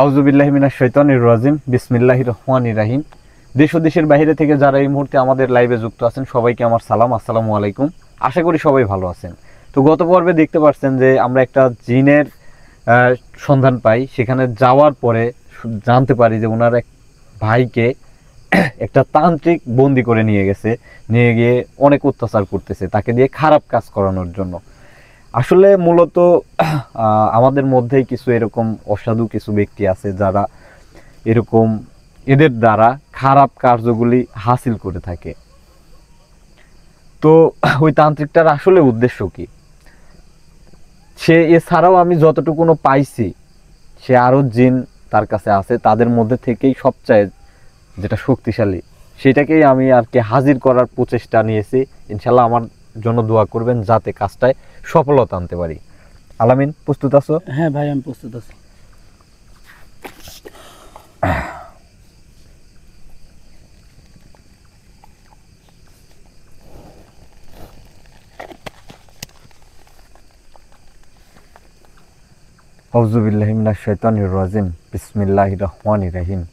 আউযুবিল্লাহি মিনাশ শাইতানির রাজিম বিসমিল্লাহির রহমানির রহিম। দেশ ও দেশের বাইরে থেকে যারা এই মুহূর্তে আমাদের লাইভে যুক্ত আছেন সবাইকে আমার সালাম, আসসালামু আলাইকুম। আশা করি সবাই ভালো আছেন। তো গত পর্বে দেখতে পাচ্ছেন যে আমরা একটা জিনের সন্ধান পাই। সেখানে যাওয়ার পরে জানতে পারি যে ওনার এক ভাইকে একটা তান্ত্রিক বন্দি করে নিয়ে গেছে, নিয়ে গিয়ে অনেক অত্যাচার করতেছে তাকে দিয়ে খারাপ কাজ করানোর জন্য। আসলে মূলত আমাদের মধ্যেই কিছু এরকম অসাধু কিছু ব্যক্তি আছে যারা এরকম এদের দ্বারা খারাপ কার্যগুলি হাসিল করে থাকে। তো ওই তান্ত্রিকটার আসলে উদ্দেশ্য কি? সে এছাড়াও আমি যতটুকু পাইছি সে আরো জিন তার কাছে আছে, তাদের মধ্যে থেকেই সবচেয়ে যেটা শক্তিশালী সেটাকেই আমি আর কি হাজির করার প্রচেষ্টা নিয়েছি। ইনশাল্লাহ আমার জন্য দোয়া করবেন যাতে কাজটায় সফলতা আনতে পারি। আলামিন, প্রস্তুত আছো? হ্যাঁ ভাই, আমি প্রস্তুত আছি। আউযুবিল্লাহি মিনাশ শাইতানির রাজিম বিসমিল্লাহির রহমানির রহিম।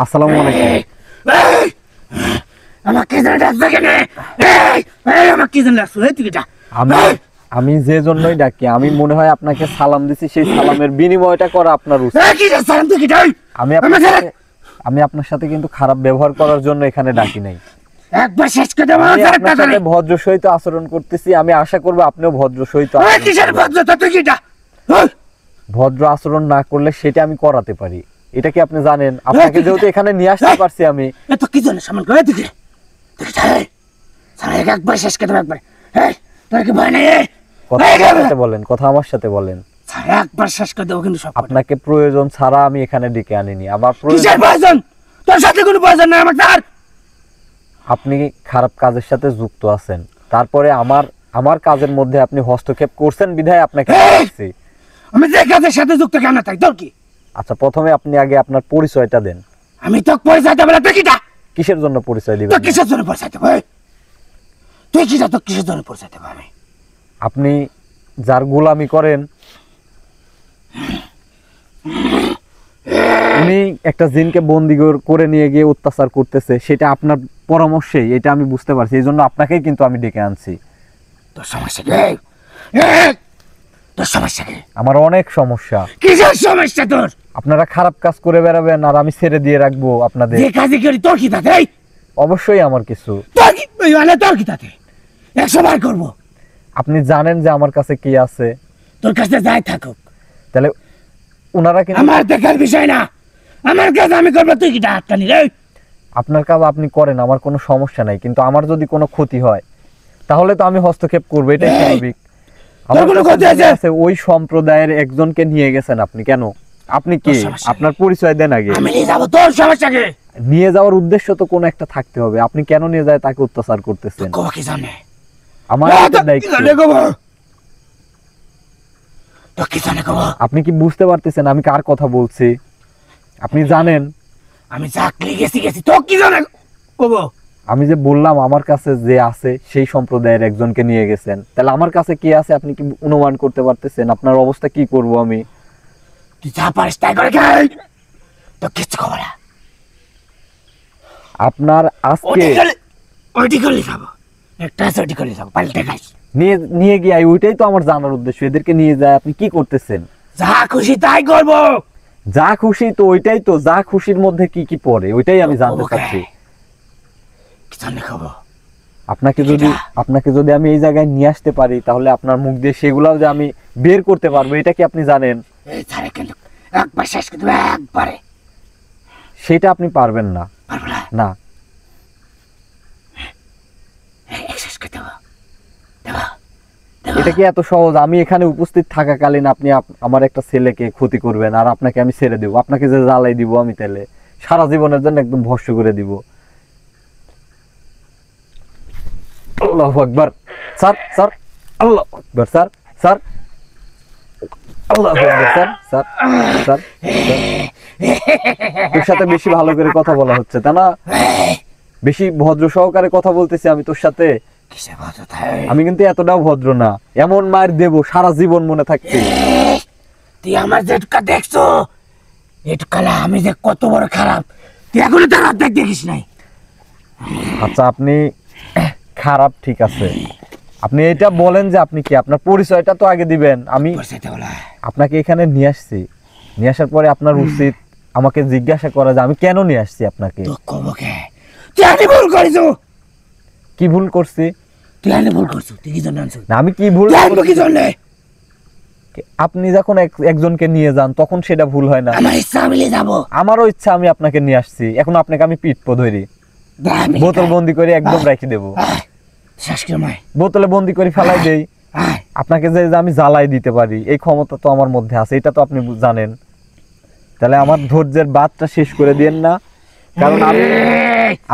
আসসালামু আলাইকুম। আমি যে জন্যই ডাকি, আমি মনে হয় আপনাকে সালাম দিছি, সেই সালামের বিনিময়টা করা আপনার উচিত। আমি আপনার সাথে কিন্তু খারাপ ব্যবহার করার জন্য এখানে ডাকি নাই। আপনার সাথে ভদ্র সহিত আচরণ করতেছি। আমি আশা করবো আপনিও ভদ্র সহিত ভদ্র আচরণ না করলে সেটা আমি করাতে পারি। এটা কি আপনি জানেন? আপনাকে যেহেতু এখানে নিয়ে আসতে পারছি আমি। কথা আমার সাথে বলেন। আপনাকে প্রয়োজন ছাড়া আমি এখানে ডেকে আনিনি। আবার আপনি খারাপ কাজের সাথে যুক্ত আছেন, তারপরে আমার কাজের মধ্যে আপনি হস্তক্ষেপ করছেন বিধায় আপনাকে আমি যে কাজের সাথে যুক্ত কেন তাই তোর কি? আচ্ছা, প্রথমে আপনি আগে আপনার পরিচয়টা দেন। আমি তো পরিচয় দেব না। তুই কিটা? কিসের জন্য পরিচয় দিবেন? তুই কিসের জন্য পরিচয় দেব? তুই কিটা? তো কিসের জন্য পরিচয় দেব? আমি আপনি যার গোলামি করেন, উনি একটা জিনকে বন্দি করে নিয়ে গিয়ে অত্যাচার করতেছে, সেটা আপনার পরামর্শেই, এটা আমি বুঝতে পারছি। এই জন্য আপনাকেই কিন্তু আমি ডেকে আনছি। তোর সমস্যা কি? তোর সমস্যা কি? আমার অনেক সমস্যা। কিসের সমস্যা তোর? আপনারা খারাপ কাজ করে বেড়াবেন আর আমি ছেড়ে দিয়ে রাখবো আপনাদের? যে কাজই করি তোর কি তাতে? অবশ্যই আমার কিছু। তোর কি তোর কি তাতে? 100 বার করব। আপনি জানেন যে আমার কাছে কি আছে। তোর কাছে যাই থাকুক, তাহলে ওনারা কিন্তু আমার দেখার বিষয় না। আমার কাজ আমি করব, তুই কি হাতটানি রে? আপনার কাজ আপনি করেন, আমার কোনো সমস্যা নাই, কিন্তু আমার যদি কোনো ক্ষতি হয় তাহলে তো আমি হস্তক্ষেপ করবো, এটাই স্বাভাবিক। আমার কোনো ক্ষতি আছে? ওই সম্প্রদায়ের একজনকে নিয়ে গেছেন আপনি, কেন? আপনি কি? আপনার পরিচয় দেন আগে। আমি নিয়ে যাব। তোর সমস্যা কি? নিয়ে যাওয়ার উদ্দেশ্য তো কোনো একটা থাকতে হবে। আপনি কেন নিয়ে যায় তাকে অত্যাচার করতেছেন? কো কি জানে? আমার দায়িত্ব। আপনি কি বুঝতে পারতেছেন আমি কার কথা বলছি? আপনি জানেন আমি চাকরি গেছি। তো কি জানে? আমি যে বললাম আমার কাছে যে আছে সেই সম্প্রদায়ের একজনকে নিয়ে গেছেন, তাহলে আমার কাছে কি আছে আপনি কি অনুমান করতে পারতেছেন? আপনার অবস্থা কি করব আমি? তুই যা পারিস তাই করে খাই, তো কিছু খবর না। আপনার আজকে ওইটি করলে খাবো, একটা আছে ওইটি করলে খাবো, পাল্টে খাইস। নিয়ে গিয়ে ওইটাই তো আমার জানার উদ্দেশ্য। এদেরকে নিয়ে যায় আপনি কি করতেছেন? যা খুশি তাই করব। যা খুশি তো ওইটাই তো, যা খুশির মধ্যে কি কি পড়ে ওইটাই আমি জানতে চাচ্ছি। কি জানলে খাবো? আপনাকে যদি আমি এই জায়গায় নিয়ে আসতে পারি তাহলে আপনার মুখ দিয়ে সেগুলাও যে আমি বের করতে পারবো, এটা কি আপনি জানেন? এই ছাড়ে কিন্তু একবার শেষ করে দেবো, একবারে। সেটা আপনি পারবেন না। পারবো না? না। শেষ করে দেবো। এটা কি এত সহজ? আমি এখানে উপস্থিত থাকাকালীন আপনি আমার একটা ছেলেকে ক্ষতি করবেন আর আপনাকে আমি ছেড়ে দেবো? আপনাকে যে জ্বালাই দিব আমি, তাহলে সারা জীবনের জন্য একদম ভস্ম করে দিব। আল্লাহু আকবার। স্যার, আল্লাহু আকবার। স্যার, স্যার আল্লাহু আকবার স্যার স্যার স্যার তোর সাথে বেশি ভালো করে কথা বলা হচ্ছে তা না, বেশি ভদ্র সহকারে কথা বলতেছি আমি তোর সাথে। কিসের ভদ্রতা? আমি কিন্তু এতটাও ভদ্র না, এমন মার দেব সারা জীবন মনে থাকবে। তুই আমার যেটুকা দেখছো এটুকালা আমি যে কত বড় খারাপ তুই এখনো তার অর্ধেক দেখিস নাই। আচ্ছা আপনি খারাপ ঠিক আছে, আপনি এটা বলেন যে আপনি কি, আপনার পরিচয়টা তো আগে দিবেন। আমি পরিচয়টা বলা আপনাকে এখানে নিয়ে আসছি, নিয়ে আসার পরে আপনার উচিত আমাকে জিজ্ঞাসা করা যে আমি কেন নিয়ে আসছি আপনাকে। তো কবকে তুই আনি ভুল করিস। কি ভুল করছি? তুই আনি ভুল করছ, তুই কি জন্য আনছ? না আমি কি ভুল তুই আনবো কি জন্য? আপনি যখন একজনকে নিয়ে যান তখন সেটা ভুল হয় না? আমার ইচ্ছা আমি নিয়ে যাবো। আমারও ইচ্ছা, আমি আপনাকে নিয়ে আসছি, এখন আপনাকে আমি পিটপো ধরি, বোতল বন্দি করে একদম রেখে দেবো, বোতলে বন্দি করে ফেলাই দেই, আপনাকে যে আমি জ্বালাই দিতে পারি এই ক্ষমতা তো আমার মধ্যে আছে, এটা তো আপনি জানেন। তাহলে আমার ধৈর্যের বাদটা শেষ করে দিয়েন না, কারণ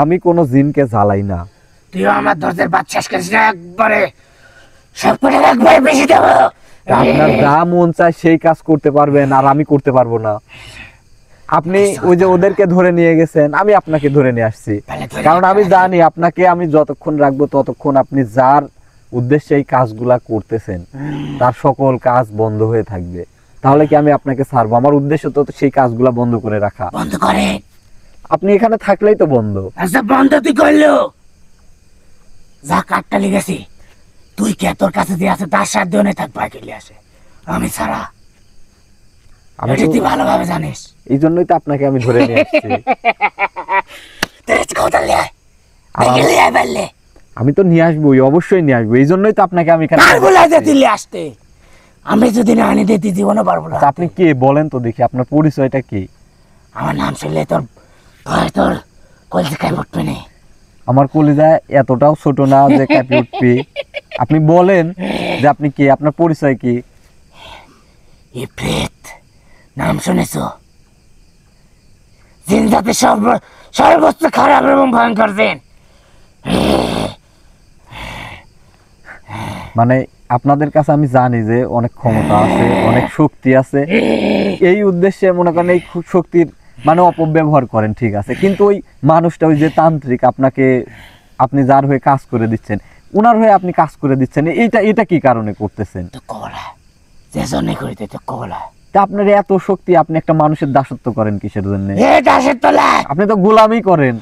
আমি কোনো জিনকে জ্বালাই না। তুই আমার ধৈর্যের বাদ শেষ করিস না, একবারে সব করে একবারে বেশি দেবো। আপনার যা মন চায় সেই কাজ করতে পারবেন, আর আমি করতে পারবো না। আপনি ওই যে ওদেরকে ধরে নিয়ে গেছেন, আমি আপনাকে ধরে নিয়ে আসছি, কারণ আমি জানি আপনাকে আমি যতক্ষণ রাখবো ততক্ষণ আপনি যার উদ্দেশ্যে এই কাজগুলা করতেছেন তার সকল কাজ বন্ধ হয়ে থাকবে। তাহলে কি আমি আপনাকে ছাড়বো? আমার উদ্দেশ্য তো সেই কাজগুলা বন্ধ করে রাখা। বন্ধ করে আপনি এখানে থাকলেই তো বন্ধ। আচ্ছা বন্ধ তুই করলো যা কাটটা লিখেছি, তুই কে তোর কাছে দিয়ে আছে তার সাথে অনেক থাকবা কেলে আসে আমি ছাড়া, আমি এটা তুই ভালোভাবে জানিস। এই জন্যই তো আপনাকে আমি ধরে নিয়ে আসছি। আমি তো নিয়ে আসবো, অবশ্যই নিয়ে আসবো, এই জন্যই তো আপনাকে আমি এখানে আসতে। আমি যদি না আনি দিতে জীবনে পারবো না। আপনি কে বলেন তো দেখি, আপনার পরিচয়টা কি? আমার নাম শুনলে তোর ভয় তোর কলজে কাঁপে উঠবে না। আমার কলিজা এতটাও ছোট না যে কাঁপে উঠবে। আপনি বলেন যে আপনি কে, আপনার পরিচয় কি? ইফরিত নাম শুনেছ? জিন জাতি সর্বোচ্চ খারাপ এবং ভয়ঙ্কর জিন। মানে আপনাদের কাছে আমি জানি যে অনেক ক্ষমতা আছে, অনেক শক্তি আছে, এই উদ্দেশ্যে মনে করেন এই শক্তির মানে অপব্যবহার করেন, ঠিক আছে, কিন্তু ওই মানুষটা ওই যে তান্ত্রিক আপনাকে, আপনি যার হয়ে কাজ করে দিচ্ছেন, ওনার হয়ে আপনি কাজ করে দিচ্ছেন, এটা কি কারণে করতেছেন? তো কবলা যে জন্য করিতে তো কবলা। তা আপনার এত শক্তি, আপনি একটা মানুষের দাসত্ব করেন কিসের জন্য? দাসত্ব আপনি তো গোলামি করেন।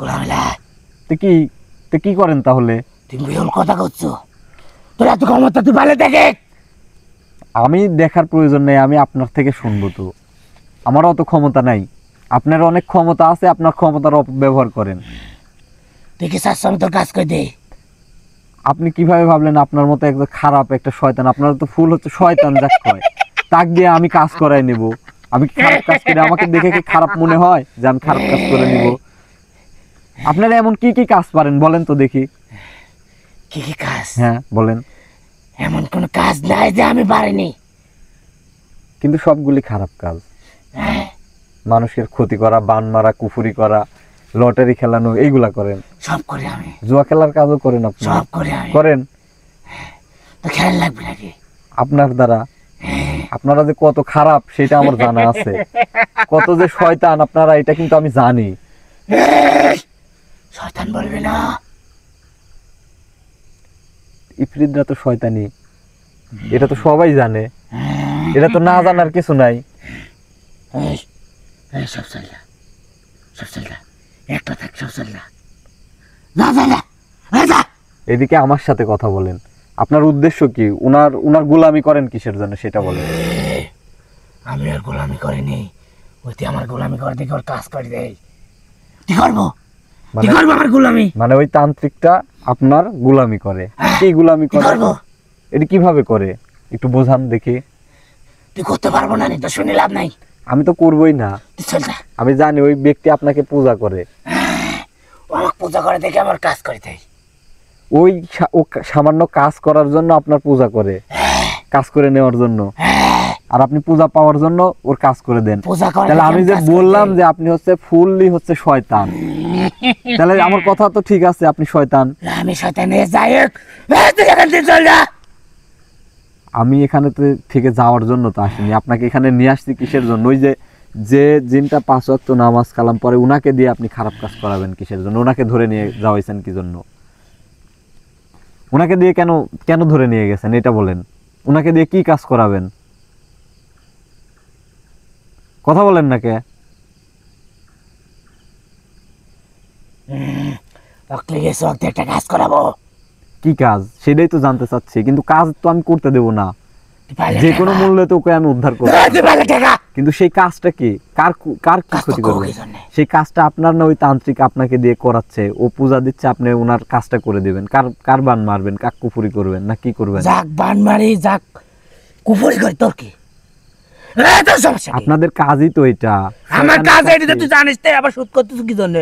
গোলামি তো কি করেন তাহলে? তুমি বিরল কথা করছো, তোর এত ক্ষমতা তুই ভালো দেখে। আমি দেখার প্রয়োজন নেই, আমি আপনার থেকে শুনবো তো, আমার অত ক্ষমতা নাই, আপনার অনেক ক্ষমতা আছে, আপনার ক্ষমতার অপব্যবহার করেন। দেখি চাচ্ছ আমি তোর কাজ করে দে। আপনি কিভাবে ভাবলেন আপনার মতো একদম খারাপ একটা শয়তান, আপনার তো ফুল হচ্ছে শয়তান যাক কয়, তাক দিয়ে আমি কাজ করাই নেব? আমি খারাপ কাজ করে আমাকে দেখে কি খারাপ মনে হয় যে আমি খারাপ কাজ করে নিব? আপনারা এমন কি কি কাজ পারেন বলেন তো দেখি। কি কি কাজ? হ্যাঁ বলেন। এমন কোন কাজ নাই যে আমি পারিনি, কিন্তু সবগুলি খারাপ কাজ। মানুষের ক্ষতি করা, বান মারা, কুফুরি করা, লটারি খেলানো, এইগুলা করেন। সব করি আমি। জুয়া খেলার কাজও করেন আপনি? সব করি আমি। করেন তো খেয়াল লাগবে নাকি আপনার দ্বারা? আপনারা যে কত খারাপ সেটা আমার জানা আছে, কত যে শয়তান আপনারা, এটা কিন্তু আমি জানি। শয়তান বলবে না, ইফরিতরা তো শয়তানি, এটা তো সবাই জানে, এটা তো না জানার কিছু নাই। সব চললা, সব চললা, একটা থাক, সব চললা, না না না। এদিকে আমার সাথে কথা বলেন, আপনার উদ্দেশ্য কি? উনার গোলামি করেন কিসের জন্য সেটা বলেন। আমি আর গোলামি করিনি, ওইতে আমার গোলামি করে দেখে ওর কাজ করে দেয়। কি করবো, কি করবো আমার গোলামি? মানে ওই তান্ত্রিকটা আপনার গোলামি করে? কি গোলামি করে? এটা কিভাবে করে একটু বোঝান দেখি। তুই করতে পারবো না, তো শুনে লাভ নাই। আমি তো করবোই না, তুই চল যা। আমি জানি ওই ব্যক্তি আপনাকে পূজা করে। ও আমাকে পূজা করে দেখে আমার কাজ করে দেয়। ওই সামান্য কাজ করার জন্য আপনার পূজা করে, কাজ করে নেওয়ার জন্য, আর আপনি পূজা পাওয়ার জন্য ওর কাজ করে দেন। তাহলে আমি যে বললাম যে আপনি হচ্ছে ফুললি হচ্ছে শয়তান, তাহলে আমার কথা তো ঠিক আছে, আপনি শয়তান। আমি শয়তান যাই হোক, তুই এখান থেকে চল যা। আমি এখানে থেকে যাওয়ার জন্য তো আসিনি, আপনাকে এখানে নিয়ে আসছি কিসের জন্য? ওই যে যে জিনটা 5 ওয়াক্ত নামাজ কালাম পরে উনাকে দিয়ে আপনি খারাপ কাজ করাবেন কিসের জন্য? ওনাকে ধরে নিয়ে যাওয়াইছেন কি জন্য? ওনাকে দিয়ে কেন কেন ধরে নিয়ে গেছেন এটা বলেন। ওনাকে দিয়ে কি কাজ করাবেন? কথা বলেন না কে? একটা কাজ করাবো। কি কাজ সেটাই তো জানতে চাচ্ছি, কিন্তু কাজ তো আমি করতে দেব না, যে কোনো মূল্যে তো ওকে আমি উদ্ধার করব। কিন্তু সেই কাজটা কি, কার কার কি ক্ষতি করবে? সেই কাজটা আপনার না ওই তান্ত্রিক আপনাকে দিয়ে করাচ্ছে, ও পূজা দিচ্ছে, আপনি ওনার কাজটা করে দিবেন। কার বান মারবেন, কাক কুফুরি করবেন না কি করবেন? যাক বান মারি, যাক কুফুরি করি, তোর কি? আপনাদের কাজই তো এটা। আমার কাজ এটা তুই জানিস, তাই আবার শুট করতেছ কি জন্য?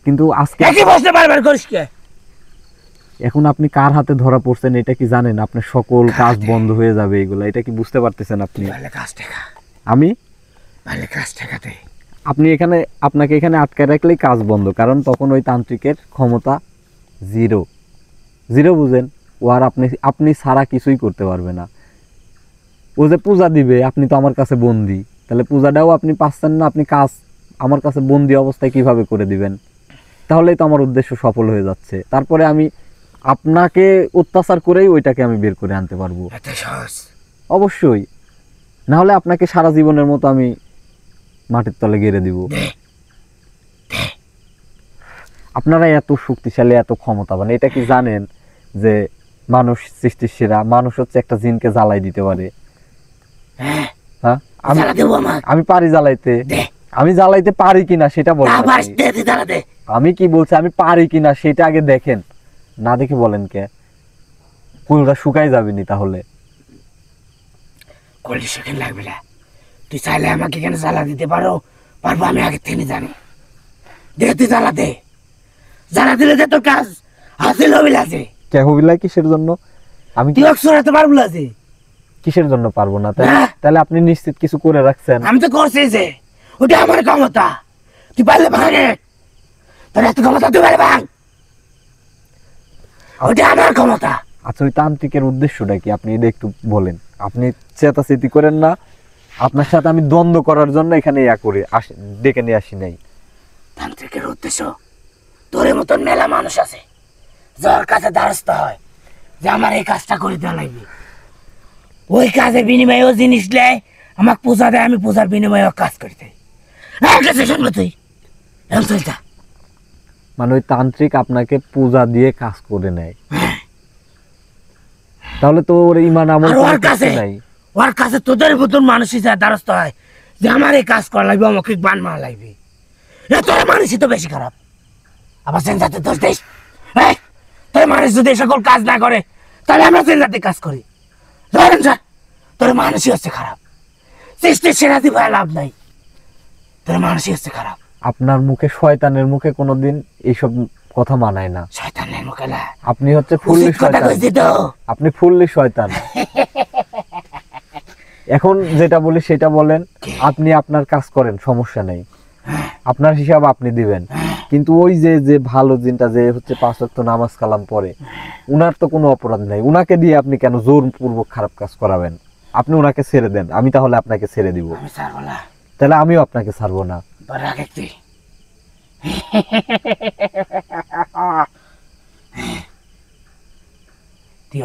কিন্তু আজকে একই প্রশ্ন বারবার করিস কে? এখন আপনি কার হাতে ধরা পড়ছেন এটা কি জানেন? আপনার সকল কাজ বন্ধ হয়ে যাবে এগুলা, এটা কি বুঝতে পারতেছেন আপনি? আমি আপনি এখানে, আপনাকে এখানে আটকে রাখলেই কাজ বন্ধ, কারণ তখন ওই তান্ত্রিকের ক্ষমতা জিরো। বুঝেন? ও আর আপনি ছাড়া কিছুই করতে পারবে না। ও যে পূজা দিবে, আপনি তো আমার কাছে বন্দি, তাহলে পূজাটাও আপনি পাচ্ছেন না। আপনি কাজ আমার কাছে বন্দি অবস্থায় কিভাবে করে দিবেন? তাহলেই তো আমার উদ্দেশ্য সফল হয়ে যাচ্ছে। তারপরে আমি আপনাকে অত্যাচার করেই ওইটাকে আমি বের করে আনতে পারবো। অবশ্যই, না হলে আপনাকে সারা জীবনের মতো আমি মাটির তলে গেড়ে দিব। আপনারা এত শক্তিশালী, এত ক্ষমতাবান, এটা কি জানেন যে মানুষ সৃষ্টির সেরা? মানুষ হচ্ছে একটা জিনকে জ্বালাই দিতে পারে। হ্যাঁ, আমি পারি জ্বালাইতে। আমি জ্বালাইতে পারি কিনা সেটা বলেন। আমি কি বলছি, আমি পারি কিনা সেটা আগে দেখেন, না দেখে বলেন কে? পুরোটা শুকাই যাবেনি তাহলে। লাগবে না, তুই চাইলে আমাকে কেন জ্বালা দিতে পারো? পারবো, আমি আগে থেকে জানি। তুই জ্বালা দে, জ্বালা দিলে যে তোর কাজ হাসিল হবে। লাগে কে হবিলা? কিসের জন্য? আমি তুই সরাতে পারবো না যে? কিসের জন্য পারবো না? তাহলে আপনি নিশ্চিত কিছু করে রাখছেন? আমি তো করছি যে, ওটা আমার ক্ষমতা, তুই পারলে ভাঙে। তোর এত ক্ষমতা, তুই পারলে ভাঙ, ওটা আমার ক্ষমতা। আচ্ছা, ওই তান্ত্রিকের উদ্দেশ্যটা কি আপনি এটা একটু বলেন। আপনি চেতাচেতি করেন না, আপনার সাথে আমি দ্বন্দ্ব করার জন্য এখানে ডেকে নিয়ে আসি নাই। তান্ত্রিকের উদ্দেশ্য, তোর মতন মেলা মানুষ আছে যার কাছে দ্বারস্থ হয় যে আমার এই কাজটা করে দেওয়া লাগবে। ওই কাজের বিনিময়ে ও জিনিস নেয়, আমাকে পূজা দেয়, আমি পূজার বিনিময়ে কাজ করে দেয়। শুনবো তুই এমন চলতা? মানে ওই তান্ত্রিক আপনাকে পূজা দিয়ে কাজ করে নেয়, তাহলে তো ওর ইমান আমল নাই। ওর কাছে তোদের মতন মানুষই যা দ্বারস্থ হয় যে আমার এই কাজ করা লাগবে, আমাকে বান মারা লাগবে। তোর মানুষই তো বেশি খারাপ। আবার সেন্সাতে দোষ দিস? তোর মানুষ যদি সকল কাজ না করে, তাহলে আমরা সেন্সাতে কাজ করি। তোর মানুষই হচ্ছে খারাপ, সৃষ্টির সেরা দিয়ে লাভ নাই। তোর মানুষই হচ্ছে খারাপ। আপনার মুখে, শয়তানের মুখে কোনোদিন এইসব কথা মানায় না। শয়তানের মুখে না, আপনি হচ্ছে ফুললি শয়তান। আপনি ফুললি শয়তান। এখন যেটা বলি সেটা বলেন। আপনি আপনার কাজ করেন, সমস্যা নেই, আপনার হিসাব আপনি দিবেন। কিন্তু ওই যে ভালো জিনটা যে হচ্ছে 5 ওয়াক্ত নামাজ কালাম পড়ে, উনার তো কোনো অপরাধ নাই। উনাকে দিয়ে আপনি কেন জোরপূর্বক খারাপ কাজ করাবেন? আপনি উনাকে ছেড়ে দেন, আমি তাহলে আপনাকে ছেড়ে দিব। তাহলে আমিও আপনাকে ছাড়বো না। তুই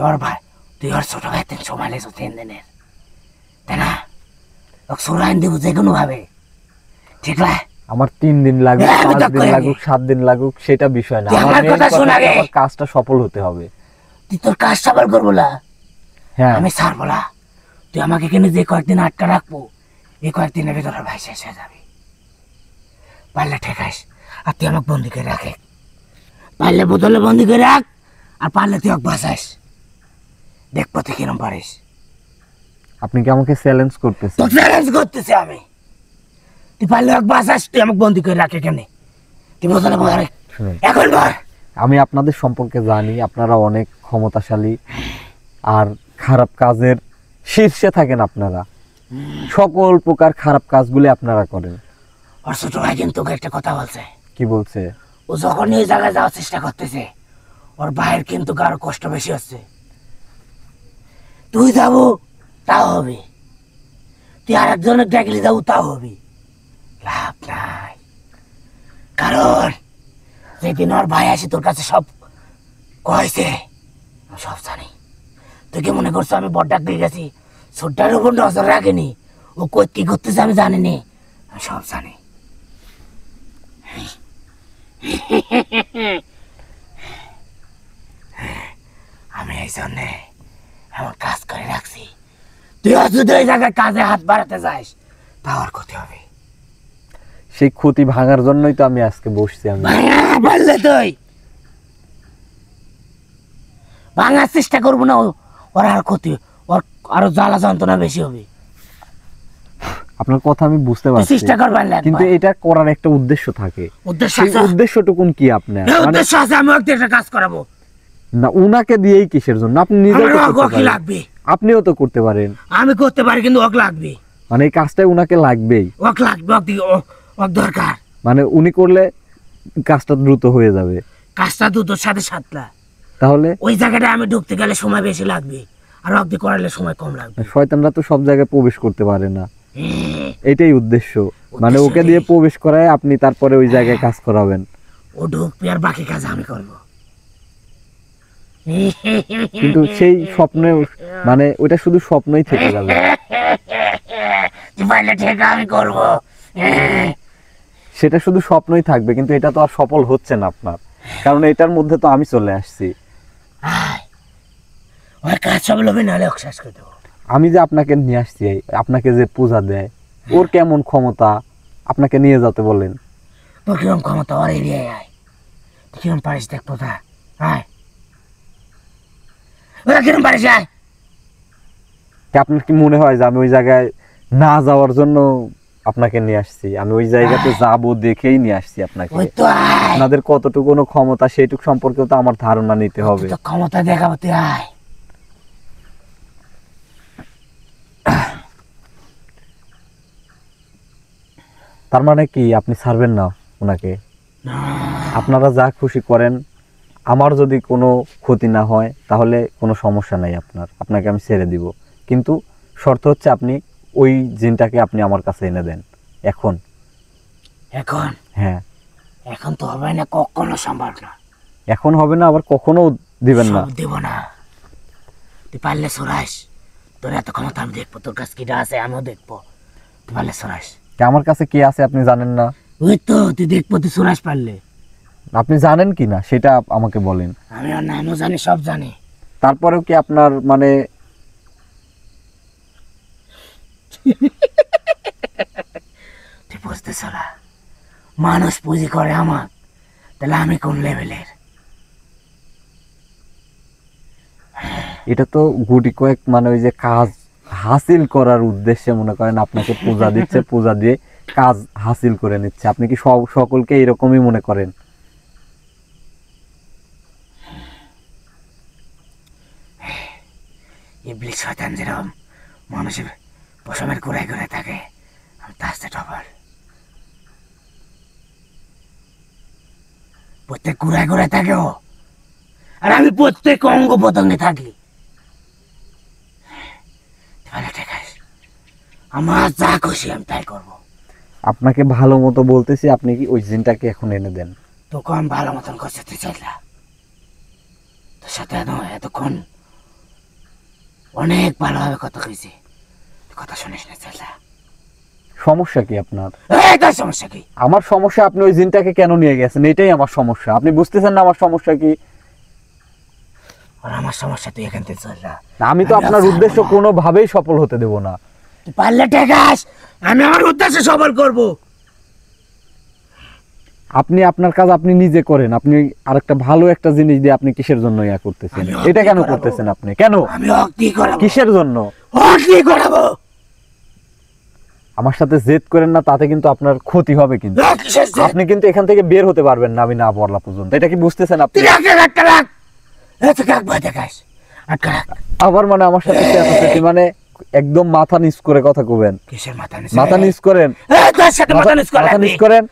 ওর ছোট ভাই, সময় লেগেছে 3 দিনের, তাই না? সোরাইন দিব যে কোনো ভাবে, ঠিক না? আমার 3 দিন লাগুক, 5 দিন লাগুক, 7 দিন লাগুক, সেটা বিষয় না। আমার কাজটা সফল হতে হবে। তুই তোর কাজ সফল করবো না, হ্যাঁ আমি ছাড়বো না। তুই আমাকে এখানে যে কয়েকদিন আটকা রাখবো, এই কয়েকদিনের ভেতরে ভাই শেষ হয়ে যাবে। পারলে ঠেকাইস, আর তুই আমাকে বন্দি করে রাখে। পারলে বোতলে বন্দি করে রাখ, আর পারলে তুই বাঁচাইস। দেখবো তুই কিরম পারিস। আপনি কি আমাকে চ্যালেঞ্জ করতেছেন? তো চ্যালেঞ্জ করতেছি আমি। তুই পারলে বাঁচাইস, তুই আমাকে বন্দি করে রাখে কেন? তুই বোতলে বল এখন বল। আমি আপনাদের সম্পর্কে জানি, আপনারা অনেক ক্ষমতাশালী আর খারাপ কাজের শীর্ষে থাকেন। আপনারা সকল প্রকার খারাপ কাজগুলি আপনারা করেন। ওর ছোট ভাই কিন্তু একটা কথা বলছে। কি বলছে? ও যখন এই জায়গায় যাওয়ার চেষ্টা করতেছে, ওর ভাইয়ের কিন্তু কারো কষ্ট বেশি হচ্ছে। তুই যাবো তাও হবে, তুই আর একজনের ডাকলে যাবো তাও হবে, লাভ নাই। কারণ যেদিন ওর ভাই আসে তোর কাছে সব কয়েছে, আমি সব জানি। তুই কি মনে করছো আমি বড় ডাক দিয়ে গেছি? ছোটটার উপর নজর রাখেনি, ও কি করতেছে আমি জানিনি, আমি সব জানি। আমি এই জন্যে এমন কাজ করে রাখছি, তুই যদি ওই জায়গায় কাজে হাত বাড়াতে যাস তাহলে ক্ষতি হবে। সেই ক্ষতি ভাঙার জন্যই তো আমি আজকে বসছি। আমি বললে তুই ভাঙার চেষ্টা করবো না, ওর আর ক্ষতি, ওর আরো জ্বালা যন্ত্রণা বেশি হবে। আপনার কথা আমি বুঝতে পারছি, চেষ্টা করবেন কিন্তু এটা করার একটা উদ্দেশ্য থাকে। উদ্দেশ্য সেই আছে? উদ্দেশ্যটুকুন কি আপনার? উদ্দেশ্য আছে, আমি ওকে একটা কাজ করাবো। না, উনাকে দিয়েই কিসের জন্য? আপনি নিজেও তো আমার করতে ওকে পারেন। লাগবে, আপনিও তো করতে পারেন। আমি করতে পারি কিন্তু ওকে লাগবে, মানে এই কাজটাই উনাকে লাগবেই, ওকে লাগবে, ওকে দরকার। মানে উনি করলে কাজটা দ্রুত হয়ে যাবে। কাজটা দুটোর সাথে সাতলা, তাহলে ওই জায়গাটা আমি ঢুকতে গেলে সময় বেশি লাগবে, আর অব্দি করালে সময় কম লাগবে। শয়তানরা তো সব জায়গায় প্রবেশ করতে পারে না, এটাই উদ্দেশ্য। মানে ওকে এটাই। দিয়ে প্রবেশ করায় আপনি তারপরে ওই জায়গায় কাজ করাবেন। ও ঢুকবে আর বাকি কাজ আমি করবো। কিন্তু সেই স্বপ্নে, মানে ওইটা শুধু স্বপ্নই থেকে যাবে। পারলে ঠিক আমি করবো। সেটা শুধু স্বপ্নই থাকবে, কিন্তু এটা তো আর সফল হচ্ছে না আপনার, কারণ এটার মধ্যে তো আমি চলে আসছি। ওই কাজ সব লোভে নাহলে ওকে শেষ করে দেবো। আমি যে আপনাকে নিয়ে আসছি, আপনাকে যে পূজা দেয়, ওর কেমন ক্ষমতা আপনাকে নিয়ে যেতে বলেন? তোর কিরম ক্ষমতা, ওর এরিয়ায় আয়, তুই কিরম পারিস দেখবো তা, আয় ওরা কিরম পারিস আয়। আপনার কি মনে হয় যে আমি ওই জায়গায় না যাওয়ার জন্য আপনাকে নিয়ে আসছি? আমি ওই জায়গাতে যাব দেখেই নিয়ে আসছি আপনাকে। ওই তো আয়, আপনাদের কতটুকু ক্ষমতা সেইটুকু সম্পর্কেও তো আমার ধারণা নিতে হবে। তুই তো ক্ষমতা দেখাবো, তুই আয়। তার মানে কি আপনি ছাড়বেন না ওনাকে? আপনারা যা খুশি করেন, আমার যদি কোনো ক্ষতি না হয় তাহলে কোনো সমস্যা নাই আপনার, আপনাকে আমি ছেড়ে দিব। কিন্তু শর্ত হচ্ছে আপনি ওই জিনটাকে আপনি আমার কাছে এনে দেন এখন। এখন হ্যাঁ, এখন তো হবে না, কখনো সম্ভব না। এখন হবে না, আবার কখনো দিবেন না। সব দেব না, তুই পারলে সরাস, তোর এত ক্ষমতা আমি দেখবো, তোর কাছে কিটা আছে আমিও দেখবো, তুই পারলে সরাস। আমার কাছে কি আছে আপনি জানেন না? ওই তো তুই দেখবো, তুই সরাস পারলে। আপনি জানেন কি না সেটা আমাকে বলেন। আমি ওর নামও জানি, সব জানি। তারপরেও কি আপনার মানে তুই বুঝতেছ না, মানুষ পুঁজি করে আমার, তাহলে আমি কোন লেভেলের? এটা তো গুটি কয়েক, মানে ওই যে কাজ হাসিল করার উদ্দেশ্যে মনে করেন আপনাকে পূজা দিচ্ছে, পূজা দিয়ে কাজ হাসিল করে নিচ্ছে। আপনি কি সকলকে এরকমই মনে করেন? ইবলিস শয়তান যেরকম মানুষের পশমের গোড়ায় গোড়ায় থাকে, আমি তার চেয়ে ডবল। প্রত্যেক গোড়ায় গোড়ায় থাকে ও, আর আমি প্রত্যেক অঙ্গ প্রত্যঙ্গে থাকি। তাহলে ঠিক আছে, আমার যা খুশি আমি তাই করবো। আপনাকে ভালো মতো বলতেছি, আপনি কি ওই জিনটাকে এখন এনে দেন। তোকে আমি ভালো মতন করতে চাইলা, তোর সাথে এতক্ষণ অনেক ভালোভাবে কথা কইছি, কথা শুনিস না চাইলা। সমস্যা কি আপনার? তোর সমস্যা কি? আমার সমস্যা আপনি ওই জিনটাকে কেন নিয়ে গেছেন, এটাই আমার সমস্যা। আপনি বুঝতেছেন না আমার সমস্যা কি? আর আমার সমস্যা তুই এখান থেকে চল না। আমি তো আপনার উদ্দেশ্য কোনোভাবেই সফল হতে দেব না। তুই পারলে ঠিক আস, আমি আমার উদ্দেশ্য সফল করব। আপনি আপনার কাজ আপনি নিজে করেন। আপনি আরেকটা ভালো একটা জিনিস দিয়ে আপনি কিসের জন্য ইয়া করতেছেন? আমি এটা কেন করাবো। করতেছেন আপনি? কেন? আমি অগ্নি করাবো। কিসের জন্য? অগ্নি করাবো। আমার সাথে জেদ করেন না, তাতে কিন্তু আপনার ক্ষতি হবে। কিন্তু কিসের জেদ? আপনি কিন্তু এখান থেকে বের হতে পারবেন না আমি না বলা পর্যন্ত। এটা কি বুঝতেছেন আপনি? তুই আটকা রাখ, এত কাক ভয় দেখাস, আটকা রাখ। আবার মানে আমার সাথে চেঁচামেচি, মানে একদম মাথা নিচ করে কথা কবেন। কিসের মাথা নিচ? মাথা নিচ করেন, তোর সাথে মাথা নিচ করা মাথা লাগবে। নিচ করেন।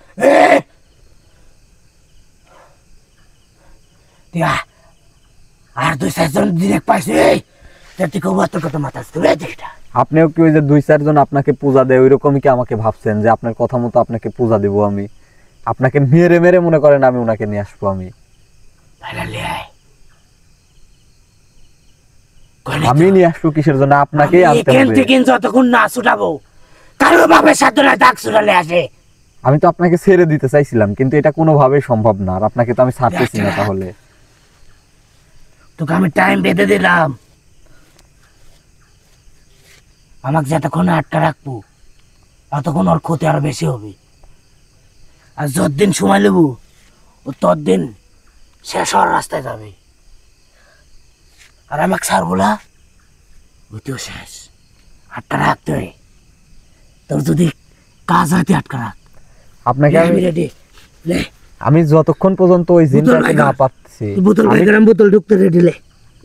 তুই আর 2-4 জন দিনে পাইছি, তুই কব তোর কথা মাথা তুই দেখটা আপনিও কি ওই যে 2-4 জন আপনাকে পূজা দেয় ওইরকমই কি আমাকে ভাবছেন যে আপনার কথা মতো আপনাকে পূজা দেব আমি? আপনাকে মেরে মেরে মনে করেন আমি ওনাকে নিয়ে আসবো আমি? আমি নিয়ে আসবো কিসের জন্য? আপনাকেই আনতে এখান হবে। থেকে যতক্ষণ না ছুটাবো কারো বাপের সাথে না দাগ ছুটালে আসে। আমি তো আপনাকে ছেড়ে দিতে চাইছিলাম কিন্তু এটা কোনোভাবেই সম্ভব না, আর আপনাকে তো আমি ছাড়তেছি না। তাহলে তোকে আমি টাইম বেঁধে দিলাম, আমাকে যতক্ষণ আটকা রাখবো ততক্ষণ ওর ক্ষতি আরো বেশি হবে। আর যতদিন সময় নেব ও ততদিন শেষ হওয়ার রাস্তায় যাবে। আর আমাকে ছাড়বো না, ওইটিও শেষ। আটকা রাখতে হয়, তোর যদি কাজ হাতে আটকা রাখ। আপনাকে আমি রেডি, লে আমি যতক্ষণ পর্যন্ত ওই জিনটাকে না পাচ্ছি, বোতল ভাই গরম বোতল ঢুকতে রেডি। লে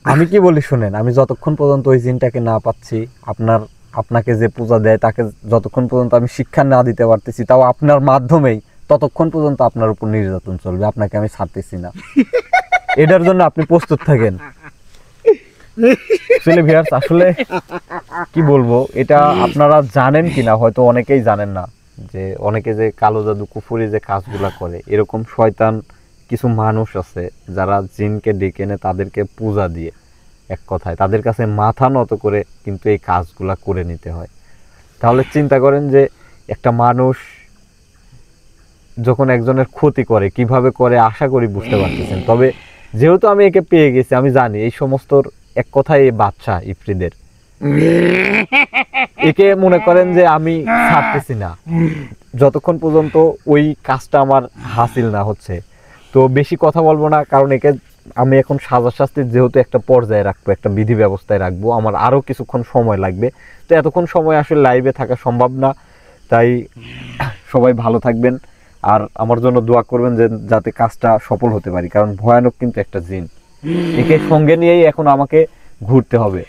আমি কি বলি শুনেন, আমি যতক্ষণ পর্যন্ত ওই জিনটাকে না পাচ্ছি, আপনাকে যে পূজা দেয় তাকে যতক্ষণ পর্যন্ত আমি শিক্ষা না দিতে পারতেছি, তাও আপনার মাধ্যমেই, ততক্ষণ পর্যন্ত আপনার উপর নির্যাতন চলবে। আপনাকে আমি ছাড়তেছি না, এটার জন্য আপনি প্রস্তুত থাকেন। ভিউয়ার্স, আসলে কি বলবো, এটা আপনারা জানেন কিনা হয়তো অনেকেই জানেন না, যে অনেকে যে কালো জাদু কুফরি যে কাজগুলা করে, এরকম শয়তান কিছু মানুষ আছে যারা জিনকে ডেকে এনে তাদেরকে পূজা দিয়ে, এক কথায় তাদের কাছে মাথা নত করে কিন্তু এই কাজগুলা করে নিতে হয়। তাহলে চিন্তা করেন যে একটা মানুষ যখন একজনের ক্ষতি করে কিভাবে করে, আশা করি বুঝতে পারতেছেন। তবে যেহেতু আমি একে পেয়ে গেছি, আমি জানি এই সমস্ত, এক কথায় এই বাচ্চা ইফরিদের, একে মনে করেন যে আমি ছাড়তেছি না যতক্ষণ পর্যন্ত ওই কাজটা আমার হাসিল না হচ্ছে। তো বেশি কথা বলবো না, কারণ একে আমি এখন সাজা শাস্তির যেহেতু একটা পর্যায়ে রাখবো, একটা বিধি ব্যবস্থায় রাখবো, আমার আরো কিছুক্ষণ সময় লাগবে। তো এতক্ষণ সময় আসলে লাইভে থাকা সম্ভব না, তাই সবাই ভালো থাকবেন আর আমার জন্য দোয়া করবেন যে যাতে কাজটা সফল হতে পারি, কারণ ভয়ানক কিন্তু একটা জিন, একে সঙ্গে নিয়েই এখন আমাকে ঘুরতে হবে।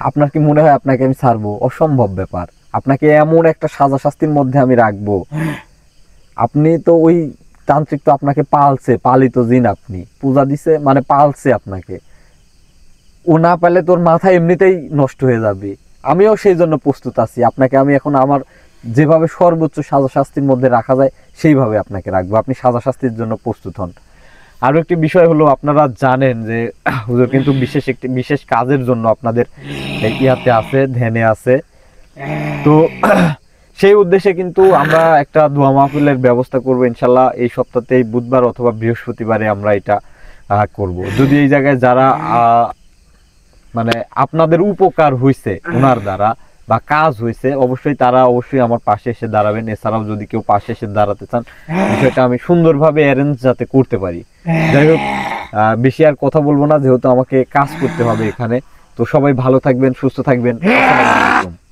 আপনার কি মনে হয় আপনাকে আমি ছাড়বো? অসম্ভব ব্যাপার। আপনাকে এমন একটা সাজা শাস্তির মধ্যে আমি রাখবো, আপনি তো ওই তান্ত্রিক তো আপনাকে পালছে, পালিত জিন, আপনি পূজা দিছে মানে পালছে আপনাকে, ও না পারলে তোর মাথা এমনিতেই নষ্ট হয়ে যাবে। আমিও সেই জন্য প্রস্তুত আছি, আপনাকে আমি এখন আমার যেভাবে সর্বোচ্চ সাজা শাস্তির মধ্যে রাখা যায় সেইভাবে আপনাকে রাখবো, আপনি সাজা শাস্তির জন্য প্রস্তুত হন। আরো একটি বিষয় হলো, আপনারা জানেন যে হুজুর কিন্তু বিশেষ কাজের জন্য আপনাদের ইয়াতে আছে, ধ্যানে আছে। তো সেই উদ্দেশ্যে কিন্তু আমরা একটা দোয়া মাহফিলের ব্যবস্থা করব ইনশাল্লাহ এই সপ্তাহতেই, বুধবার অথবা বৃহস্পতিবারে আমরা এটা করব। যদি এই জায়গায় যারা মানে আপনাদের উপকার হয়েছে ওনার দ্বারা বা কাজ হয়েছে, অবশ্যই তারা অবশ্যই আমার পাশে এসে দাঁড়াবেন। এছাড়াও যদি কেউ পাশে এসে দাঁড়াতে চান, বিষয়টা আমি সুন্দরভাবে অ্যারেঞ্জ যাতে করতে পারি। যাই হোক, বেশি আর কথা বলবো না, যেহেতু আমাকে কাজ করতে হবে এখানে। তো সবাই ভালো থাকবেন, সুস্থ থাকবেন। আসসালামু আলাইকুম।